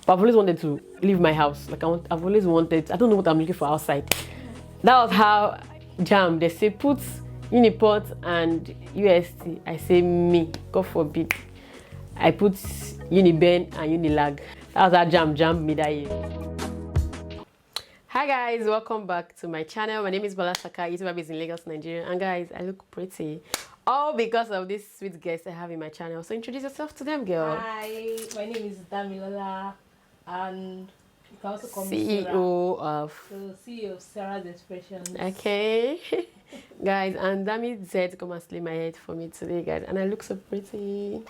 But I've always wanted to leave my house. Like I've always wanted. I don't know what I'm looking for outside. That was how jam. They say put Uniport and UST. I say me. God forbid. I put Uniben and Unilag. That was how jam me that year. Hi guys, welcome back to my channel. My name is Bola Saka, YouTuber based in Lagos, Nigeria. And guys, I look pretty. All because of this sweet guest I have in my channel. So introduce yourself to them, girl. Hi, my name is Damilola, and you can also call me CEO of... So CEO of SARA's Expressions. Okay. Guys, and Dami said to come and slay my head for me today, guys. And I look so pretty.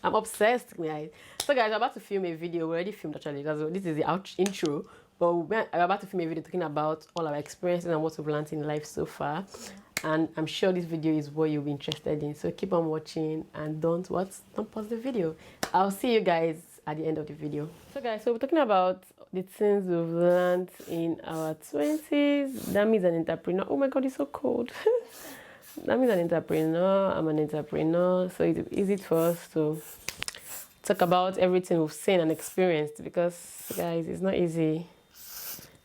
I'm obsessed, guys. So guys, I'm about to film a video. We already filmed actually. This is the intro. But we're about to film a video talking about all our experiences and what we've learned in life so far. And I'm sure this video is what you'll be interested in. So keep on watching and don't pause the video. I'll see you guys at the end of the video. So guys, so we're talking about the things we've learned in our 20s. Dami's an entrepreneur. Oh my God, it's so cold. Dami's an entrepreneur. I'm an entrepreneur. So it's easy for us to talk about everything we've seen and experienced, because guys, it's not easy.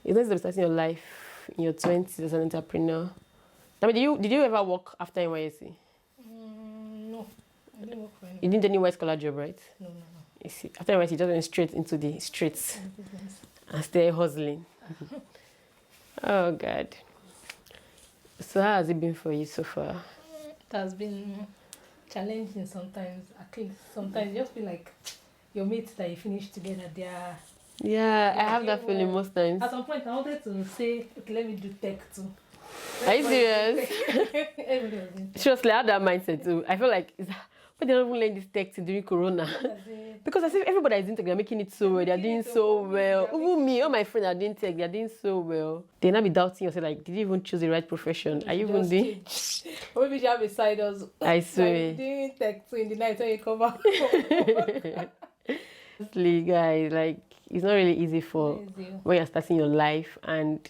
It's not easy to start your life in your 20s as an entrepreneur. I mean, did you ever work after NYSC? No, I didn't work for anyone. You didn't do any white collar job, right? No. You see, after NYSC, you just went straight into the streets and stay hustling. Oh God. So how has it been for you so far? It has been challenging sometimes. At least sometimes you just feel like your mates that you finish together, they are... Yeah, I have that feeling most times. At some point, I wanted to say, okay, let me do tech too. Are you serious? Seriously, I had that mindset too. I feel like, but they don't even learn this tech during Corona. Because I see everybody is doing tech, they're making it so well, they're doing so well. Even me, all my friends are doing tech, they're doing so well. They now be doubting yourself, like, did you even choose the right profession? Are you even doing? Or maybe you have a side hustle. I swear. Like doing tech too in the night when you come back. Honestly, guys, like, it's not really easy when you're starting your life and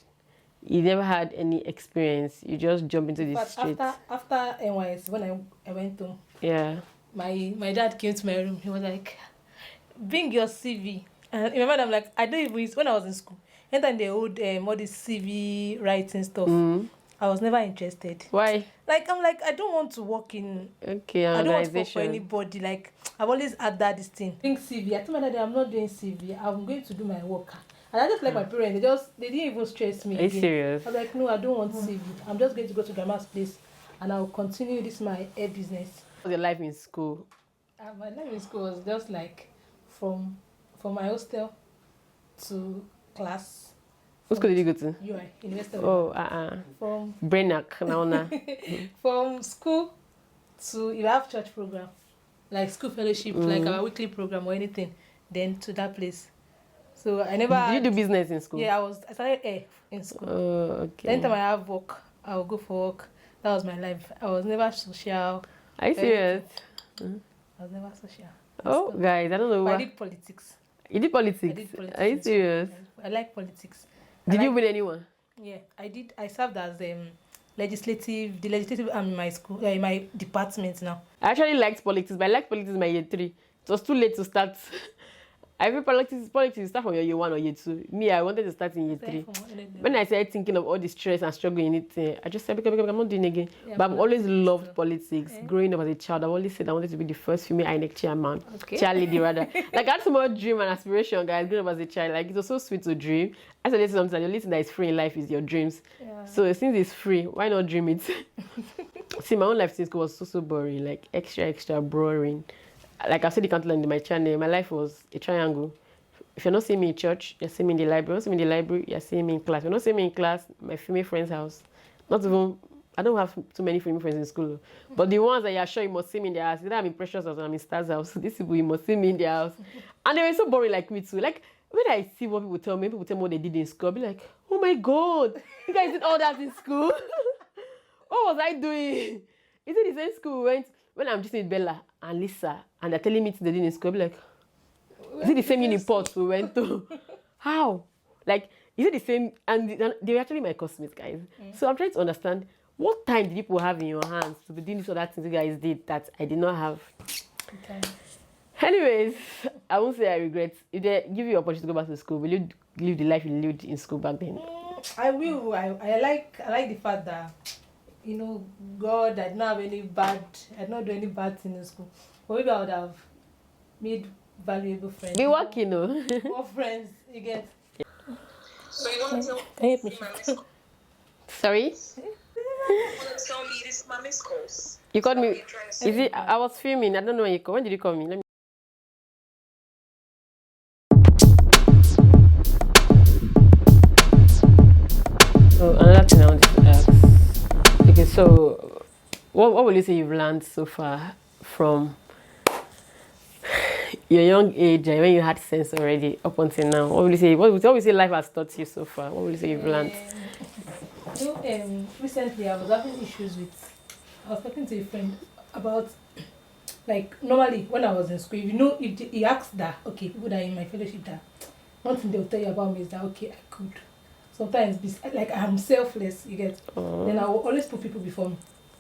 you never had any experience. You just jump into the streets. After NYS, when I went home, yeah, my dad came to my room. He was like, bring your CV. And remember, I'm like, I don't even use, when I was in school, anytime they hold all this CV writing stuff, I was never interested. Why? Like, I'm like, I don't want to work in... Okay, I don't want to work for anybody. Like, I've always had this thing. Doing CV. I told my dad, I'm not doing CV. I'm going to do my work. And I just like my parents. They didn't even stress me. Are you serious? I was like, no, I don't want CV. I'm just going to go to grandma's place and I'll continue my hair business. What was your life in school? My life in school was just like from my hostel to class. What school did you go to? UI, University of From Brenak, now. From school to, if I have church program, like school fellowship, like our weekly program or anything, then to that place. So I never... Did you do business in school? Yeah, I started air in school. Oh, okay. Anytime I have work, I'll go for work. That was my life. I was never social. Are you serious? I was never social. Oh, guys, I don't know why. But I did politics. You did politics? I did politics. Are you serious? I like politics. Did you win anyone? Yeah, I did. I served as the legislative arm in my school, in my department now. I actually liked politics, but I liked politics in my year 3. It was too late to start. I feel politics start from your year 1 or year 2. Me, I wanted to start in year 3. When I started thinking of all the stress and struggle in it, I just said, because I'm not doing it again. Yeah, but I've always loved politics. Yeah. Growing up as a child, I've always said I wanted to be the first female INEC chairman. Okay. Chairlady, rather. Like, I had so much dream and aspiration, guys, growing up as a child. Like, it was so sweet to dream. I said, sometimes the only thing that is free in life is your dreams. Yeah. So since it's free, why not dream it? See, my own life since school was so boring, like extra boring. Like I've said the countless in my channel, my life was a triangle. If you're not seeing me in church, you're seeing me in the library. You're not seeing me in the library, you're seeing me in class. You're not seeing me in class, my female friend's house. Not even, I don't have too many female friends in school. But the ones that you're sure you must see me in their house, either I'm in Precious house or I'm in Star's house. These people, you must see me in their house. And they were so boring like me too. Like, when I see what people tell me what they did in school, I'll be like, oh my God, you guys did all that in school? What was I doing? Is it the same school we went? When I'm just with Bella and Lisa and they're telling me they did in school, I'll be like, is it the same Uniport we went to? How? Like, is it the same? And they were actually my classmates, guys. So I'm trying to understand, what time did people have in your hands to be doing this or that things you guys did that I did not have? Okay. Anyways, I won't say I regret. If they give you opportunity to go back to school, will you live the life you lived in school back then? I will. I like the fact that God, I did not have any bad. I did not do any bad thing in school. But maybe I would have made valuable friends. Be working, no? More friends, you get. So you want to tell Can you help me? my missed calls? Sorry? You want to tell me this is my missed calls? You called me. You're trying to say. Is it? I was filming. I don't know when you called. When did you call me? Let me. So another thing I wanted to ask. Okay, so what will you say you've learned so far from your young age and when you had sense already up until now? What will you say? What will you say life has taught you so far? What will you say you've learned? Recently I was having issues with. I was talking to a friend about, like, normally when I was in school, if he asked that, okay, people that are in my fellowship, that one thing they'll tell you about me is that, okay, I could sometimes be like, I'm selfless, you get. Then I will always put people before me.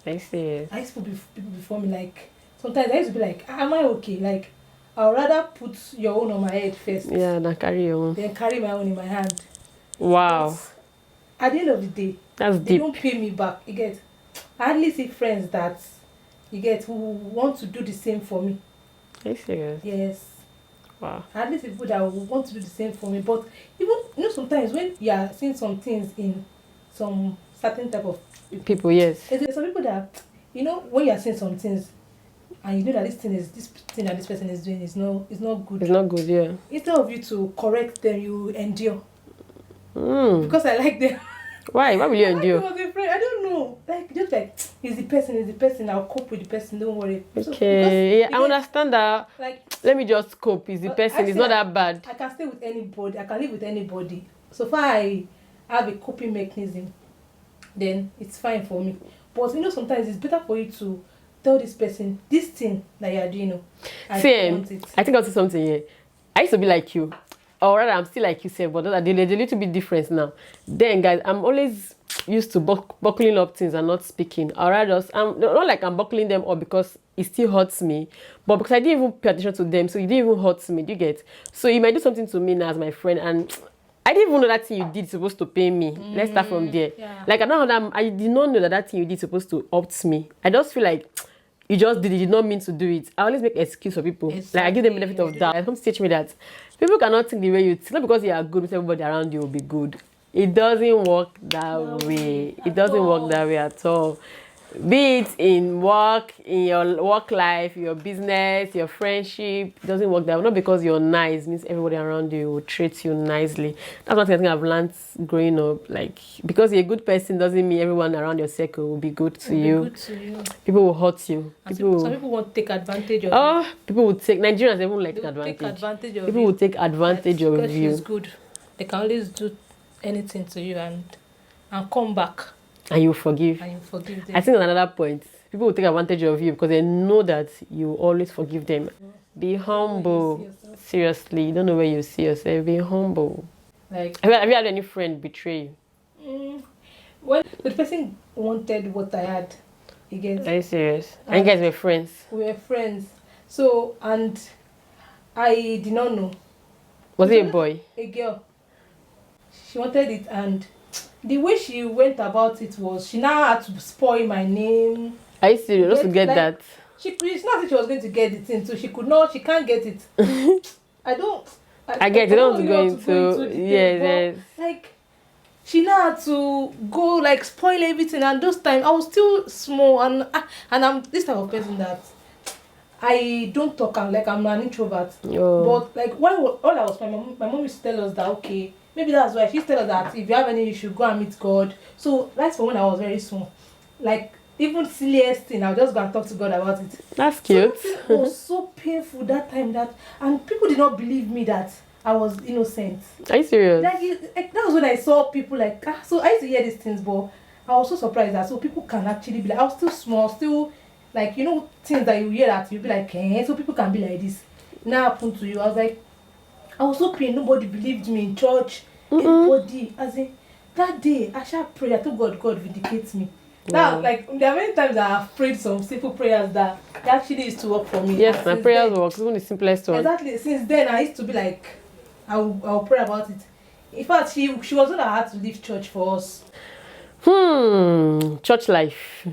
I see. I used to put people before me, like, sometimes I used to be like, am I okay? Like, I'll rather put your own on my head first. Yeah, then carry your own. Then carry my own in my hand. Wow. But at the end of the day, That's they deep. don't pay me back, you get. I hardly see friends that, you get, who want to do the same for me. Are you serious? Yes. Wow. I hardly see people that want to do the same for me. But even, sometimes when you are seeing some things in some certain type of People, yes. there's some people that, when you are seeing some things and you know that this thing that this person is doing is not good. It's not good, yeah. Instead of you to correct them, you endure. Because I like them. Why will you I endure? like them as a friend. I don't know. Like, just like, it's the person. I'll cope with the person. Don't worry. Okay, yeah, I understand that. Like, let me just cope. It's the person. It's not that bad. I can stay with anybody. I can live with anybody. So far, I have a coping mechanism. Then it's fine for me. But sometimes it's better for you to tell this person this thing that you are doing. I don't want it. I think I'll say something here. I used to be like you, or rather, I'm still like you said, but there's a little bit different now. Then, guys, I'm always used to buckling up things and not speaking. Or rather, I'm not like I'm buckling them up because it still hurts me, but because I didn't even pay attention to them, so it didn't even hurt me. Do you get? So you might do something to me now as my friend, and I didn't even know that thing you did supposed to pay me. Let's start from there. Yeah. Like I did not know that thing you did supposed to opt me. I just feel like you just did it. You did not mean to do it. I always make excuse for people. Exactly. Like I give them benefit of doubt. I come to teach me that people cannot think the way you think. Not because you are good, everybody around you will be good. It doesn't work that way. It doesn't work that way at all. Be it in work, in your work life, your business, your friendship, it doesn't work that way. Not because you're nice means everybody around you will treat you nicely. That's one thing I think I've learned growing up. Like, because you're a good person doesn't mean everyone around your circle will be good to you. People will hurt you. Some people want to take advantage of you. People will take Nigerians even like They will take advantage of people you. will take advantage of Because you. she's good. They can always do anything to you and come back. And you forgive. And you forgive them. I think another point, people will take advantage of you because they know that you always forgive them. Be humble. Seriously, you don't know where you see yourself. Be humble. Like, have you had any friend betray you? When the person wanted what I had, Are you serious? And you guys were friends? We were friends. So, and I did not know. Was it a boy? A girl. She wanted it, and the way she went about it was she now had to spoil my name. Are you serious? Just to get that? It's not that she was going to get it in, so she can't get it. I get it. Don't really go want to into yes. Like, she now had to go, like, spoil everything, and those times I was still small, and I'm this type of person that I don't talk, I'm an introvert. But like, all I was, my mom used to tell us that, okay, maybe that's why she tell us that if you have any issue, go and meet God. So that's for when I was very small. Like, even silliest thing, I'll just go and talk to God about it. That's cute. It was so painful that time, and people did not believe me that I was innocent. Are you serious? Like that was when I saw people like, so I used to hear these things, but I was so surprised that so people can actually be like, I was still small, still like, things that you hear that you'll be like, so people can be like this. Now happened to you. I was like, I was so pained. Nobody believed me in church. Everybody, as in that day, I shall pray. I told God, God vindicates me. That like there are many times that I've prayed some simple prayers that actually used to work for me. Yes, my prayers work. It's one of the simplest one. Exactly. Since then, I used to be like, I'll pray about it. In fact, she was the one that had to leave church for us. Church life.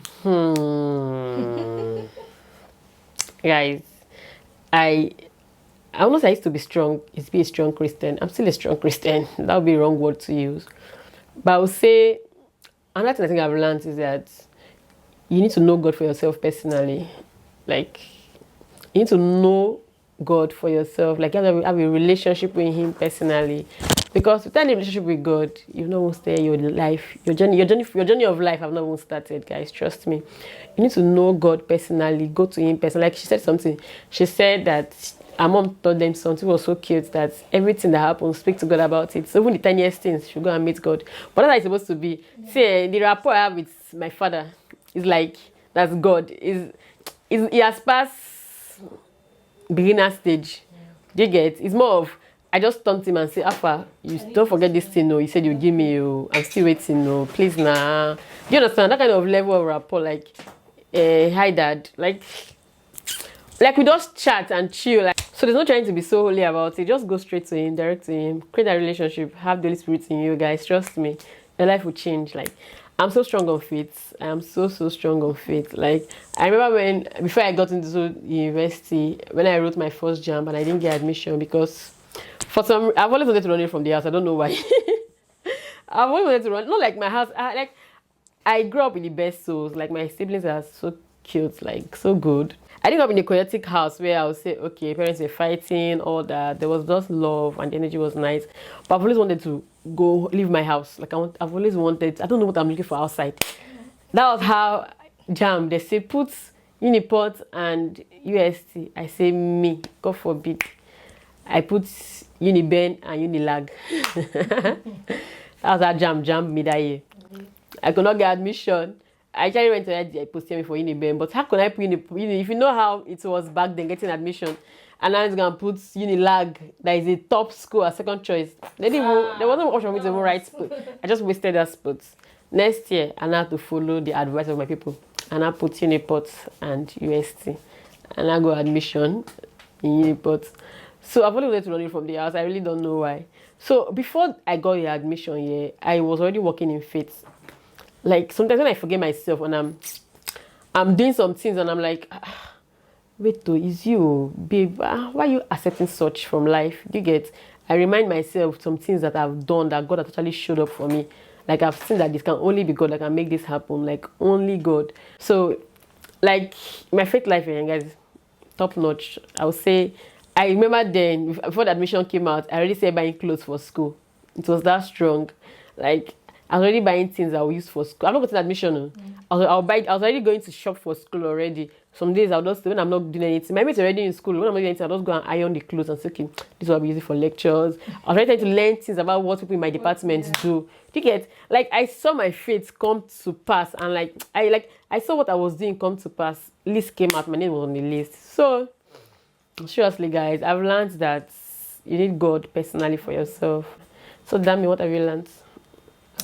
Guys, I almost I used to be strong. Is be a strong Christian. I'm still a strong Christian. That would be a wrong word to use. But I would say another thing I think I've learned is that you need to know God for yourself personally. Like you need to know God for yourself. Like you have to have a relationship with Him personally. Because without a relationship with God, you know won't stay your life, your journey of life have not even started, guys. Trust me. You need to know God personally, go to Him personally. Like she said something. She said that her mom told them something was so cute that everything that happens, speak to God about it. So even the tiniest things, should go and meet God. But that's how it's supposed to be. Yeah. See, the rapport I have with my father is like that's God. He has passed beginner stage. Do you get? It's more of I just turned him and say, Alpha, you don't forget this thing, no. You said you give me, I'm still waiting, no. Please, nah. Do you understand? That kind of level of rapport, like, hi, Dad. Like we just chat and chill. Like, so there's no trying to be so holy about it. Just go straight to Him, direct to Him, create a relationship, have the Holy Spirit in you, guys. Trust me, your life will change. Like, I'm so strong on faith. I am so strong on faith. Like, I remember before I got into university, when I wrote my first JAMB and I didn't get admission because I've always wanted to run away from the house. I don't know why. I've always wanted to run. Not like my house. I grew up in the best souls. Like my siblings are so cute, like so good. I didn't grow up in a chaotic house where I would say, okay, parents were fighting, all that. There was just love and the energy was nice. But I've always wanted to go leave my house. Like I've always wanted. I don't know what I'm looking for outside. That was how JAMB. They say put Uniport and UST. I say me. God forbid. I put Uniben and Unilag. That was how JAMB me that year. I could not get admission. I actually went to posted me for Uniben, but how can I put if you know how it was back then getting admission, and I'm gonna put Unilag, that is a top school as second choice. There wasn't much for me to even write. I just wasted that spot. Next year, I had to follow the advice of my people, and I put Uniport and UST, and I got admission in Uniport. So I've only wanted to run it from the house. I really don't know why. So before I got the admission here, I was already working in faith. Like sometimes when I forget myself and I'm doing some things and I'm like, wait though, is you, babe, why are you accepting such from life? Do you get? I remind myself some things that I've done that God has totally showed up for me. Like I've seen that this can only be God that can make this happen. Like only God. So like my faith life, guys, top notch. I would say. I remember then, before the admission came out, I already started buying clothes for school. It was that strong. Like, I was already buying things I will use for school. I'm not gotten admission. No. I was already going to shop for school already. Some days I'll just, when I'm not doing anything, my mate's already in school. When I'm not doing anything, I'll just go and iron the clothes and say, okay, this is what I'll be using for lectures. I was already trying to learn things about what people in my department do. Do you get? Like, I saw my faith come to pass. And I saw what I was doing come to pass. List came out, my name was on the list. So, seriously, guys, I've learned that you need God personally for yourself. So, Dami, what have you learned?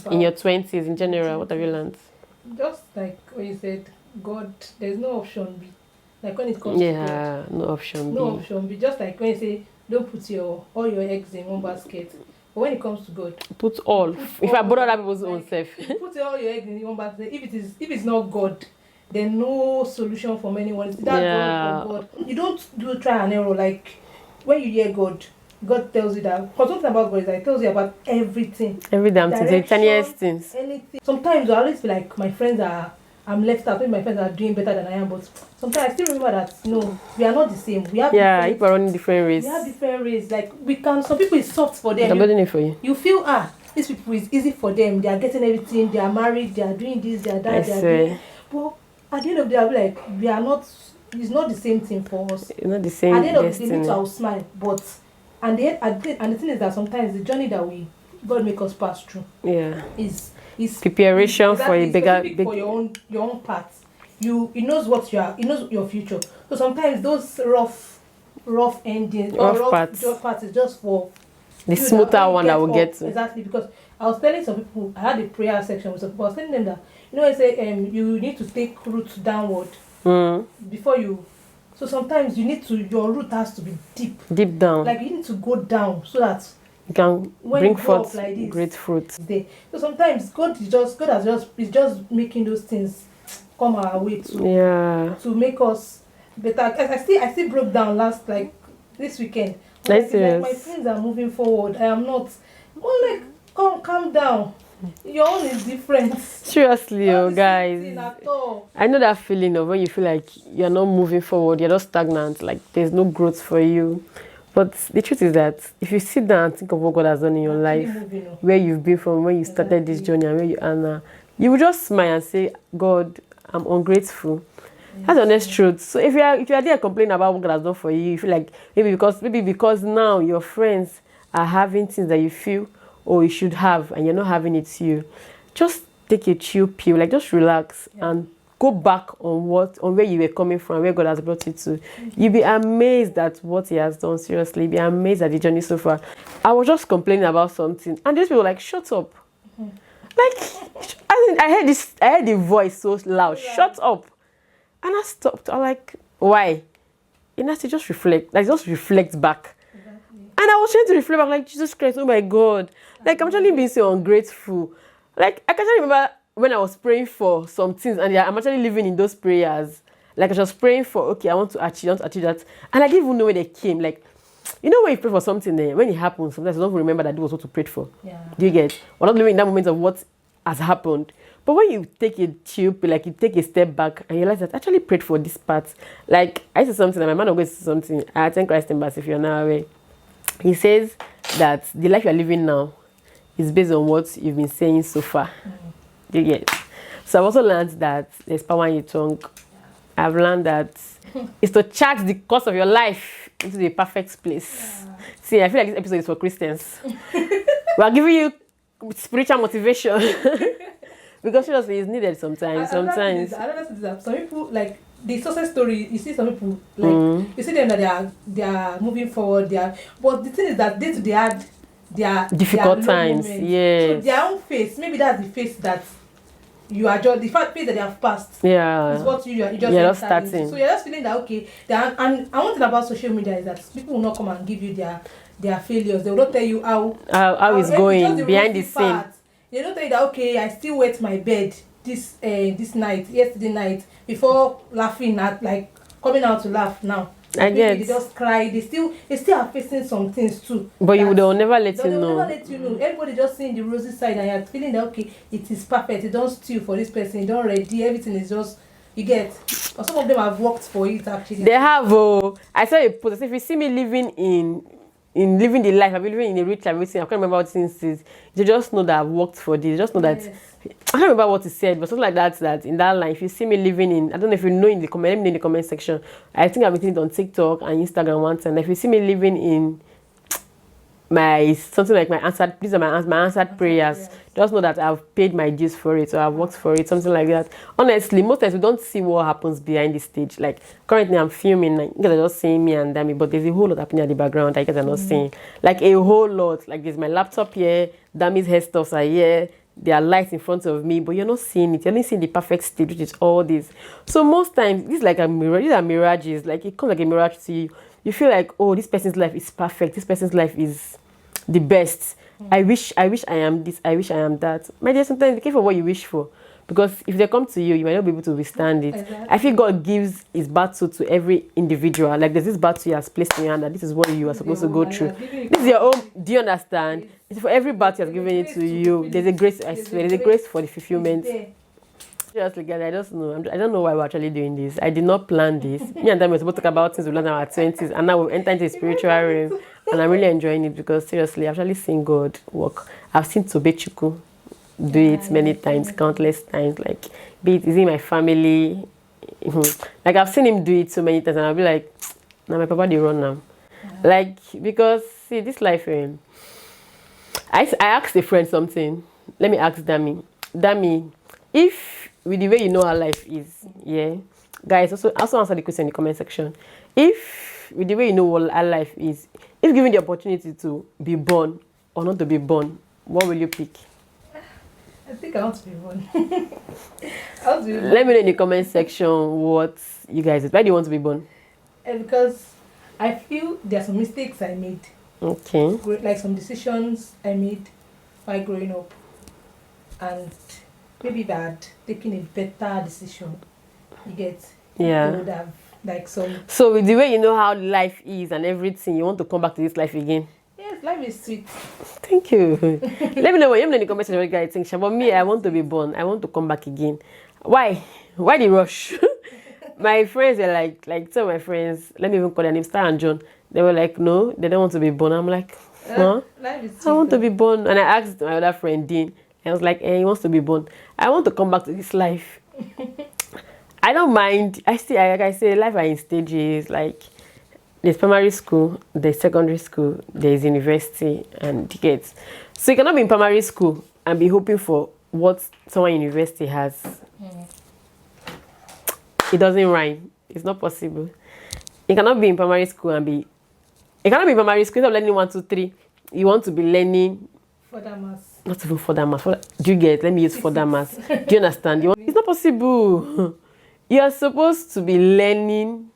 In your 20s, in general, what have you learned? Just like when you said, God, there's no option B. Like when it comes to God. No option B. No option B. Just like when you say, don't put all your eggs in one basket. But when it comes to God, put all. If I borrow other people's own self. Put all your eggs in one basket. If it's not God, there's no solution from anyone. It's either God or God. You don't do try and error. Like when you hear God, God tells you that. Because something about God is that He tells you about everything. Every damn thing. The tiniest things. Anything. Sometimes I always feel like my friends I'm left out. Maybe my friends are doing better than I am. But sometimes I still remember that no, we are not the same. We have people are running different races. We have different races. Like we can. Some people it's soft for them. I'm building it for you. You feel these people is easy for them. They are getting everything. They are married. They are doing this. They are that. They are doing. But at the end of the day, I'll be like, we are not. It's not the same thing for us. It's not the same. At the end of the day, I will smile. But and the thing is that sometimes the journey that God make us pass through. Is preparation for a bigger for your own path. He knows what you are. He knows your future. So sometimes those rough endings or rough parts is just for The you smoother when you one that will up, get to. exactly, because I was telling some people, I had a prayer section with some people. I was telling them that I say you need to take roots downward before you. So sometimes your root has to be deep down. Like you need to go down so that you can when bring you go forth up like this, great fruit. there. So sometimes God is just making those things come our way to make us better. I still broke down last like this weekend. Like my friends are moving forward. I am not. More like calm down. Your own is different. Seriously, guys. I know that feeling of when you feel like you're not moving forward, you're just stagnant, like there's no growth for you. But the truth is that if you sit down and think of what God has done in your life, where you've been from when you started this journey and where you are now, you will just smile and say, God, I'm ungrateful. Yes. That's the honest truth. So if you are there complaining about what God has done for you, you feel like maybe because now your friends are having things that you feel or you should have and you're not having it to you, just take a chill pill, like just relax and go back on where you were coming from, where God has brought you to. You'll be amazed at what He has done. Seriously, be amazed at the journey so far. I was just complaining about something, and these people were like, "Shut up!" Like, I heard the voice so loud, "Shut up!" And I stopped. I'm like, "Why?" And I said, "Just reflect. Like, just reflect back." And I was trying to reflect back, like, Jesus Christ, oh my God, like I'm actually being so ungrateful. Like I can remember when I was praying for some things and I'm actually living in those prayers. Like I was praying for, okay, I want to achieve that. And I didn't even know where they came. Like, when you pray for something, when it happens, sometimes you don't remember that it was what you prayed for. Yeah. Do you get? We're not living in that moment of what has happened. But when you take a chill, like you take a step back and you realize that I actually prayed for this part. Like I said something, and my man will go to something. I attend Christ Embassy if you're now away. He says that the life you're living now is based on what you've been saying so far. Do you get? So I've also learned that there's power in your tongue. I've learned that it's to charge the course of your life into the perfect place. Yeah. See, I feel like this episode is for Christians. We are giving you spiritual motivation. Because seriously, it's needed sometimes. I don't know that some people, like, the success story, you see some people, like, you see them that they are moving forward, but the thing is that they had their difficult times, yes. So their own face, maybe that's the face that you are just, the face that they have passed. Yeah. Is what you just starting. So you're just feeling that, okay, and one thing about social media is that people will not come and give you their failures. They will not tell you how it's going behind the scene. They don't tell you that, okay, I still wet my bed yesterday night, before laughing at, like, coming out to laugh now. They just cry. They still are facing some things too. But they'll never let you know. They'll never let you know. Everybody just seeing the rosy side and you're feeling that, okay, it is perfect. You don't steal for this person. You don't ready. Everything is just, you get. But some of them have worked for it actually. They have. I saw a post. If you see me living living the life, I've been living in a rich life. I can't remember what things is. They just know that I've worked for this. They just know that. I can't remember what he said, but something like that in that line, if you see me living in, I don't know if you know in the comment, let me know in the comment section. I think I've been seeing it on TikTok and Instagram once, and if you see me living in something like these are my answered prayers, just know that I've paid my dues for it, or I've worked for it, something like that. Honestly, most times we don't see what happens behind the stage. Like currently I'm filming, like you guys are just seeing me and Dami, but there's a whole lot happening at the background that you guys are not seeing. Like a whole lot. Like there's my laptop here, Dami's hair stuffs are here. There are lights in front of me, but you're not seeing it. You're only seeing the perfect stage, which is all this. So most times, this is like a mirror. These are mirages. Like it comes like a mirage to you. You feel like, oh, this person's life is perfect. This person's life is the best. I wish I am this. I wish I am that. My dear, sometimes be careful what you wish for, because if they come to you, you might not be able to withstand it. Exactly. I feel God gives His battle to every individual. Like there's this battle He has placed in your hand, that this is what you are supposed to go through. This is your own. Do you understand? It's for every battle He has given it to you. There's a grace. I swear, there's a grace for the fulfillment. Seriously, guys, I just know. I don't know why we're actually doing this. I did not plan this. Me and them were supposed to talk about things we learned in our 20s, and now we've entered into the spiritual realm, and I'm really enjoying it because seriously, I've actually seen God work. I've seen Tobechuku do it many times, countless times. Like, be it is in my family. Like I've seen Him do it so many times, and I'll be like, "Now my papa they run now." Like because see this life. I asked a friend something. Let me ask Dami, if with the way you know how life is, yeah, guys, also answer the question in the comment section. If with the way you know what our life is, if given the opportunity to be born or not to be born, what will you pick? I think I want to be born. I want to be born. Let me know in the comment section what you guys. Why do you want to be born? Because I feel there are some mistakes I made. Okay. Like some decisions I made while growing up. And maybe if I had taken a better decision, you get, Yeah. I would have like some. So with the way you know how life is and everything, you want to come back to this life again? Yes, life is sweet. Thank you. Let me know in the comment section what you guys think. But me, I want to be born. I want to come back again. Why? Why the rush? My friends are like some of my friends, let me even call their names, Star and John. They were like, no, they don't want to be born. I'm like, huh? Life is sweet. I want to be born. And I asked my other friend, Dean. I was like, he wants to be born. I want to come back to this life. I don't mind. Like I say, life are in stages. Like, there's primary school, there's secondary school, there's university, and you get. So you cannot be in primary school and be hoping for what someone in university has. It doesn't rhyme. It's not possible. You cannot be in primary school and be. You cannot be in primary school instead of learning 1, 2, 3. You want to be learning. Further mass. Not even further mass. Do you get? Let me use further mass. Do you understand? It's not possible. You are supposed to be learning.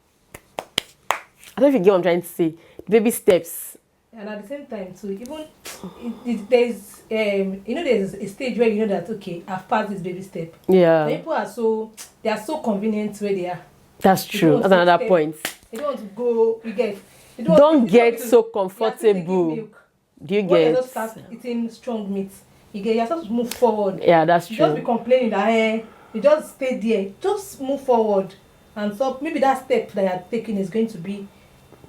I don't know if you get what I'm trying to say. Baby steps. And at the same time too, even there's there's a stage where you know that okay, I've passed this baby step. Yeah. People are so convenient where they are. That's true. That's another point. They don't want to go. You get. Don't get so comfortable. Do you get? You just start eating strong meat. You get. You supposed to move forward. Yeah, that's true. Just be complaining that you just stay there. Just move forward, and so maybe that step that you're taking is going to be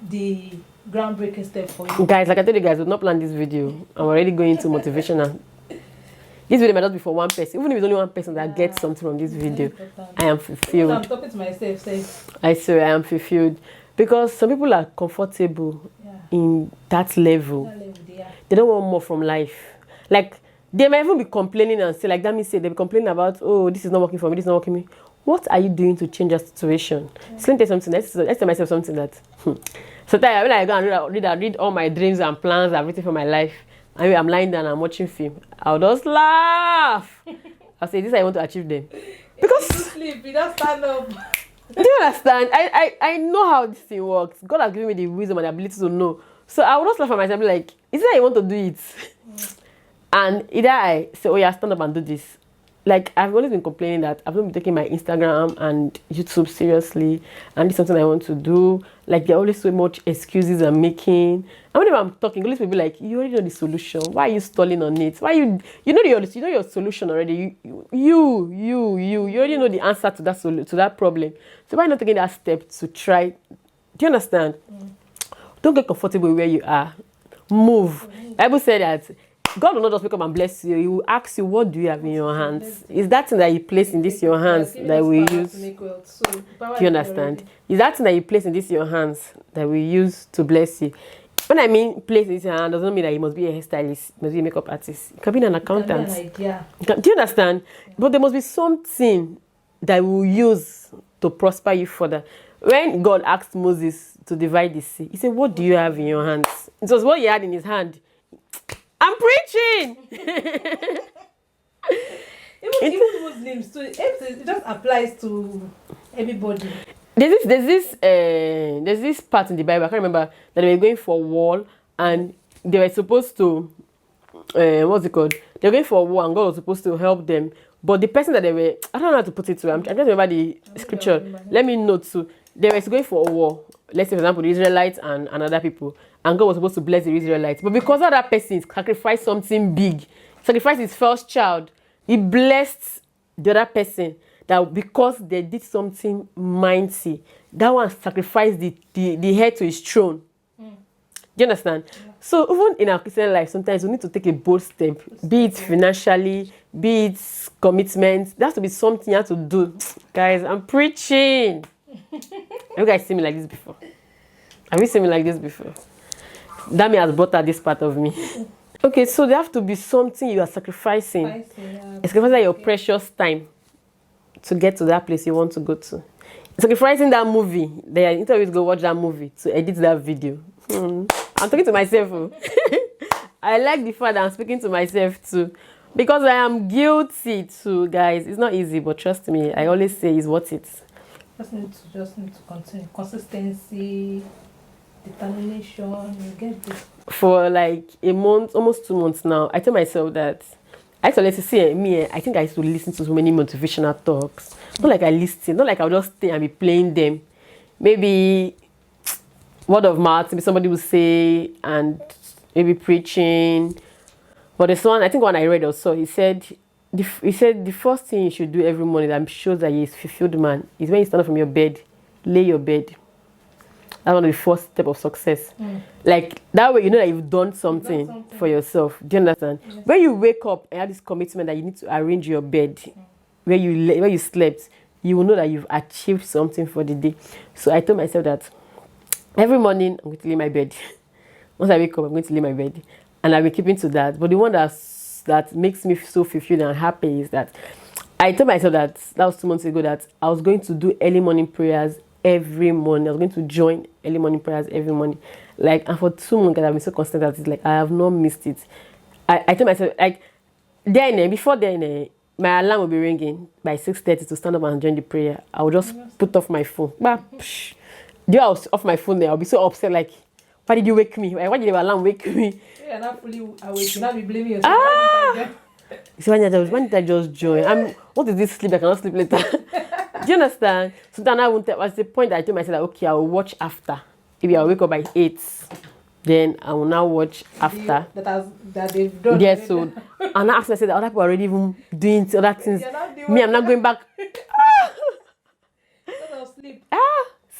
the groundbreaking step for you. Guys, like I told you guys, we've not planned this video. I'm already going into motivational. This video might not be for one person. Even if it's only one person that gets something from this video, I am fulfilled. I'm talking to myself. I swear I am fulfilled. Because some people are comfortable in that level. They don't want more from life. Like, they might even be complaining and say, like Dami said, they'll be complaining about, oh, this is not working for me, this is not working for me. What are you doing to change that situation? So let me tell you something. Let's tell myself something that... Sometimes when I go and read all my dreams and plans I've written for my life, and I'm lying down and I'm watching film, I'll just laugh. I'll say, this I want to achieve them. Because... You sleep, you don't stand up. Do you understand? I know how this thing works. God has given me the wisdom and the ability to know. So I would just laugh at myself like, is it that you want to do it? And either I say, oh yeah, stand up and do this. Like, I've always been complaining that I've not been taking my Instagram and YouTube seriously, and it's something I want to do. Like, there are always so much excuses I'm making. And whenever I'm talking, always people be like, you already know the solution. Why are you stalling on it? Why you know your solution already? You already know the answer to that problem. So why not taking that step to try? Do you understand? Don't get comfortable where you are. Move. Bible said that God will not just wake up and bless you. He will ask you, what do you have in your hands? Is that thing that you place in this your hands that we use? Do you understand? Is that thing that you place in this your hands that we use to bless you? When I mean place in this your hand, doesn't mean that you must be a hairstylist, you must be a makeup artist. You can be an accountant. Do you understand? But there must be something that we will use to prosper you further. When God asked Moses to divide the sea, he said, what do you have in your hands? It was what he had in his hand. I'm preaching. even Muslims too. It just applies to everybody. There's this part in the Bible, I can't remember, that they were going for a war and they were supposed to what's it called? They were going for a war and God was supposed to help them. But the person that they were, I don't know how to put it to. I'm trying to remember the scripture. Let me know too. They were going for a war. Let's say, for example, the Israelites and other people. And God was supposed to bless the Israelites. But because of that person sacrificed something big, sacrificed his first child, he blessed the other person. That because they did something mighty, that one sacrificed the heir to his throne. Do you understand? Yeah. So even in our Christian life, sometimes we need to take a bold step, be it financially, be it commitment. There has to be something you have to do. Guys, I'm preaching. Have you guys seen me like this before? Have you seen me like this before? Dami has brought out this part of me. Okay, so there have to be something you are sacrificing. Sacrificing your precious time to get to that place you want to go to. sacrificing that movie. They need to always go watch that movie to edit that video. I'm talking to myself. Oh. I like the fact that I'm speaking to myself too. Because I am guilty too, guys. It's not easy, but trust me, I always say it's worth it. Just need to continue. Consistency, determination, you get this. For like a month, almost 2 months now, I tell myself that I used to see me. I think I used to listen to so many motivational talks. Not like I listen, not like I'll just stay and be playing them. Maybe word of mouth, maybe somebody will say, and maybe preaching. But this one, I think one I read also, he said the first thing you should do every morning that shows that you're a fulfilled man is when you stand up from your bed, lay your bed. That's one of the first step of success. Like that way, you know that you've done something for yourself. Do you understand? Yes. When you wake up and have this commitment that you need to arrange your bed where you slept, you will know that you've achieved something for the day. So I told myself that every morning I'm going to lay my bed. Once I wake up, I'm going to lay my bed, and I'll be keeping to that. But the one that makes me so fulfilled and happy is that I told myself that was 2 months ago that I was going to do early morning prayers every morning. I was going to join early morning prayers every morning. Like, and for 2 months, I've been so constant that it's like I have not missed it. I told myself, like, before then, my alarm will be ringing by 6:30 to stand up and join the prayer. I will just put off my phone. I was off my phone there. I'll be so upset, like, why did you wake me? Why did the alarm wake me? Yeah, not fully awake. You'll not be blaming yourself. So when did I just join? What is this sleep? I cannot sleep later. Do you understand? So then I won't. Was the point that I told myself that okay, I will watch after. Maybe I'll wake up by 8. Then I will now watch after. That they've done. Yes, so and I asked myself that other people are already even doing other things. Me, I'm not going back. Sleep.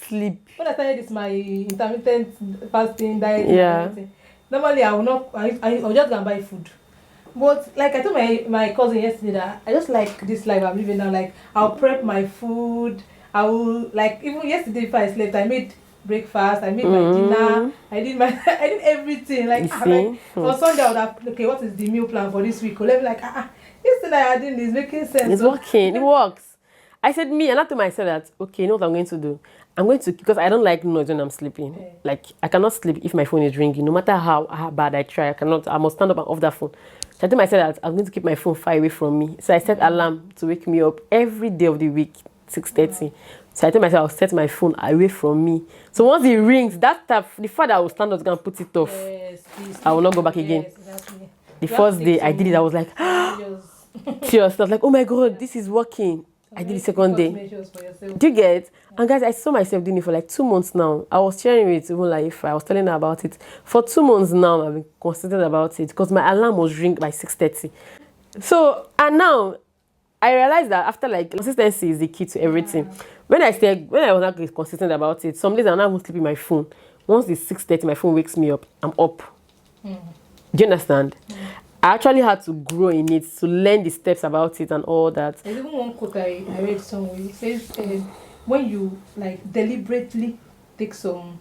Sleep. When I started this my intermittent fasting diet, normally I will not. I will just go and buy food. But like I told my cousin yesterday that I just like this life I'm living now. Like I'll prep my food. I will like even yesterday before I slept, I made breakfast. I made my dinner. I did everything. Like for Sunday I would have okay, what is the meal plan for this week? Let me like this thing I did is making sense. It's working. It works. I said me, and I told myself that okay, you know what I'm going to do? I'm going to, because I don't like noise when I'm sleeping. Okay. Like I cannot sleep if my phone is ringing. No matter how bad I try, I must stand up and off that phone. So I told myself that I'm going to keep my phone far away from me. So I set alarm to wake me up every day of the week, 6:30. So I told myself I'll set my phone away from me. So once it rings, the fact that I will stand up and put it off, I will not go back again. Exactly. The first day I did it, I was like, serious. I was like, oh my God, this is working. I did the second day. Do you get? And guys, I saw myself doing it for like 2 months now. I was sharing it even like if I was telling her about it. For 2 months now, I've been consistent about it because my alarm was ring by 6:30. So, and now I realized that after like consistency is the key to everything. When I was not consistent about it, some days I'm not even sleeping my phone. Once it's 6:30, my phone wakes me up. I'm up. Do you understand? I actually had to grow in it to learn the steps about it and all that. There's even one quote I read somewhere. It says, when you like deliberately take some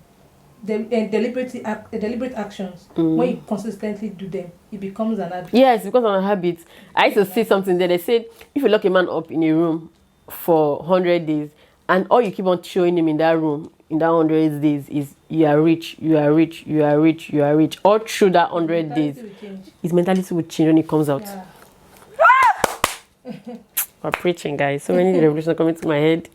deliberate actions, when you consistently do them, it becomes an habit. Yes, because of a habit. I used to see something there. They said if you lock a man up in a room for 100 days and all you keep on showing him in that room in that 100 days is you are rich, you are rich, you are rich, you are rich. All through that 100 days, his mentality will change when it comes out. Yeah. We're preaching, guys. So many revelations coming to my head.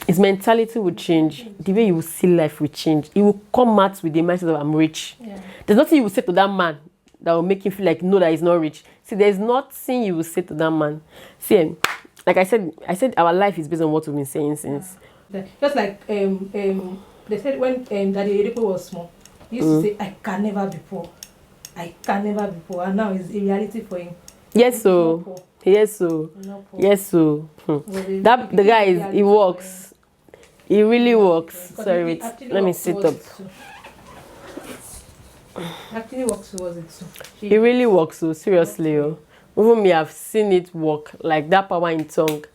His mentality will change. The way you will see life will change. He will come out with the mindset of I'm rich. Yeah. There's nothing you will say to that man that will make him feel like no, that he's not rich. See, there's nothing you will say to that man. See, like I said our life is based on what we've been saying since. Just like they said when Daddy Eriko was small, he used to say, I can never be poor. I can never be poor. And now it's a reality for him. Yes, so. Yes, so. Yes, so. That the guy is, he works. He really works. Sorry, wait. Let me sit up. Actually works towards it too. He really works, so seriously. Even me, I've seen it work. Like that power in tongue.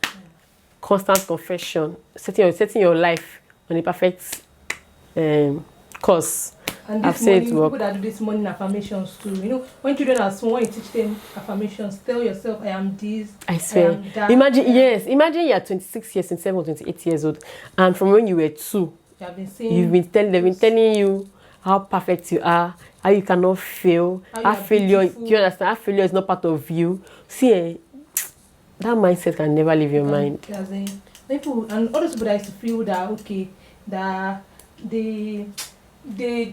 Constant confession. Setting your life on a perfect course. And I've this said morning, it work. people that do this morning affirmations too. You know, when children are small, when you teach them affirmations, tell yourself, I am this, I swear. am that. Imagine you're 26 years, 27 or 28 years old, and from when you were 2, You have been saying, they've been telling you how perfect you are, how you cannot fail, how failure, beautiful. do you understand? How failure is not part of you. See, that mindset can never leave your mind. People, and all those people that used to feel that, okay, that they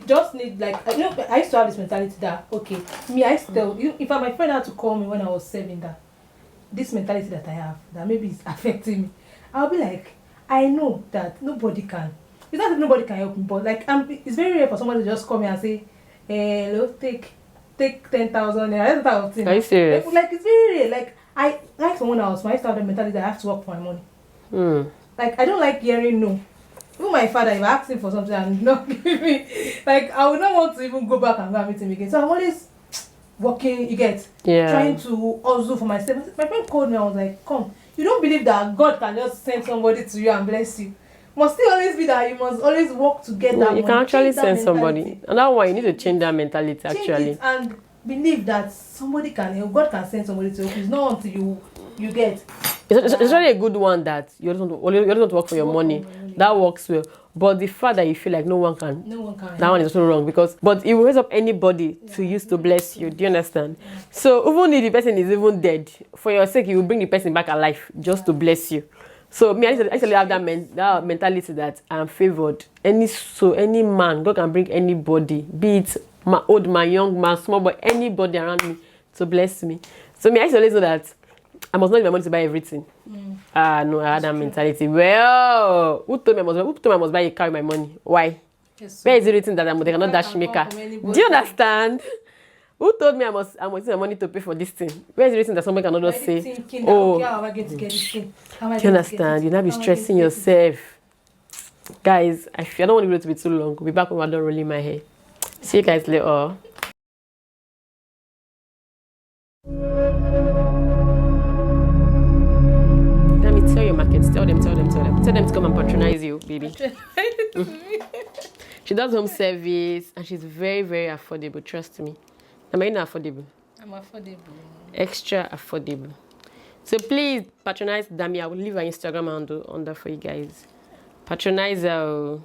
just need, like, you know, I used to have this mentality that, okay, me, I used to tell, if my friend had to call me when I was 7, that this mentality that I have, that maybe it's affecting me, I'll be like, I know that nobody can. It's not that nobody can help me, but like, it's very rare for someone to just call me and say, hello, take 10,000 naira. That type of thing. Are you serious? Like, it's very rare. Like, I like someone else. I used to have the mentality that I have to work for my money. Like, I don't like hearing no. Even my father, if I ask him for something and not give me, like, I would not want to even go back and go and meet him again. So I'm always working, you get, trying to hustle for myself. My friend called me, I was like, come, you don't believe that God can just send somebody to you and bless you. Must it always be that you must always work together? No, you can actually send somebody. And that one, you need to change that mentality, actually. Change it and believe that somebody can help. God can send somebody to help. It's not until you get. It's really a good one that you don't want to work for your money. That works well. But the fact that you feel like no one can, that one is also wrong, but it will raise up anybody to use to bless you. Do you understand? So even if the person is even dead, for your sake, you will bring the person back alive just to bless you. So me, I actually have that mentality that I'm favored. Any man, God can bring anybody, be it my old man, young man, small boy, anybody around me to bless me. So me, I always know that I must not use my money to buy everything. No, I had that mentality. Well, who told me I must buy a car with my money? Why? Yes, where is it written that they cannot dash me car? Do you understand? Who told me I must use my money to pay for this thing? Where is the reason that someone cannot just say, oh, how am I going to get this thing? Do you understand? You'll not be stressing yourself. Guys, I don't want the video to be too long. We'll be back when I'm done rolling my hair. See you guys later. Let me tell your markets. Tell them to come and patronize you, baby. She does home service and she's very, very affordable. Trust me. Am I not affordable? I'm affordable. Extra affordable. So please patronize Dami. I will leave her Instagram handle on there for you guys. Patronize her.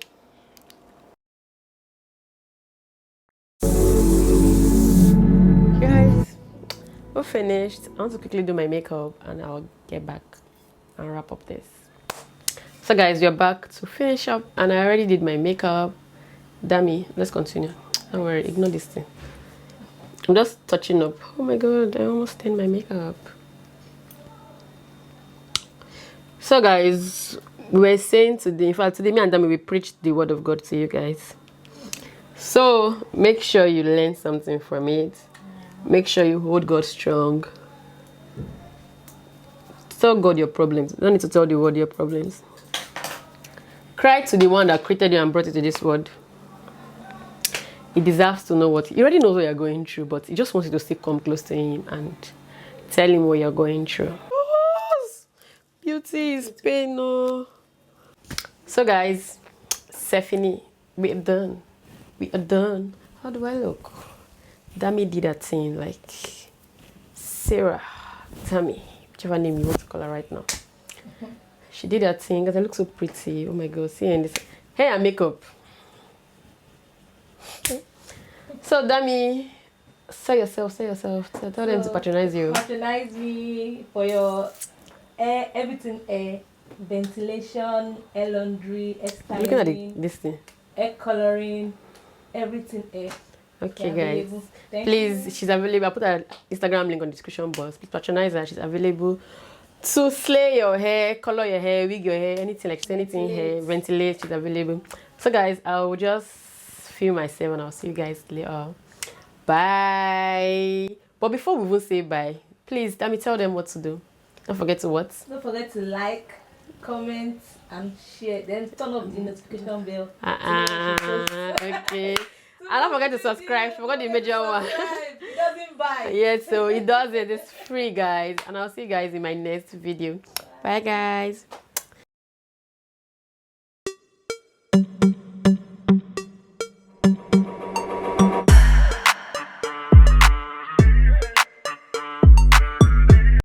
Guys, we're finished. I want to quickly do my makeup and I'll get back and wrap up this. So guys, we're back to finish up and I already did my makeup. Dami, let's continue. Don't worry, ignore this thing. I'm just touching up. Oh my god, I almost stained my makeup. So guys, we were saying today, in fact today me and Dami, we preached the word of God to you guys. So make sure you learn something from it. Make sure you hold God strong. Tell God your problems. You don't need to tell the world your problems. Cry to the one that created you and brought you to this world. He deserves to know what he already knows what you're going through, but he just wants you to still come close to him and tell him what you're going through. Beauty is pain, no. So guys, Stephanie, we are done. We are done. How do I look? Dami did that thing like SARA, Dami, whichever name you want to call her right now. She did that thing because I look so pretty. Oh my god, see this hair and makeup. So Dami, say yourself. Tell them to patronize you. Patronize me for your air, everything air, ventilation, air laundry, air styling. Looking at this thing. Air coloring, everything air. Okay guys, please, she's available. I'll put her Instagram link on the description box. Please patronize her. She's available to slay your hair, color your hair, wig your hair, anything like anything hair, ventilate. She's available. So guys, I'll just film myself and I'll see you guys later. Bye. But before we even say bye, please let me tell them what to do. Don't forget to what? Don't forget to like, comment and share. Then turn off the notification bell. Okay. And don't forget to subscribe. Forgot the major one. It doesn't buy. Yes, so it does it. It's free, guys. And I'll see you guys in my next video. Bye guys.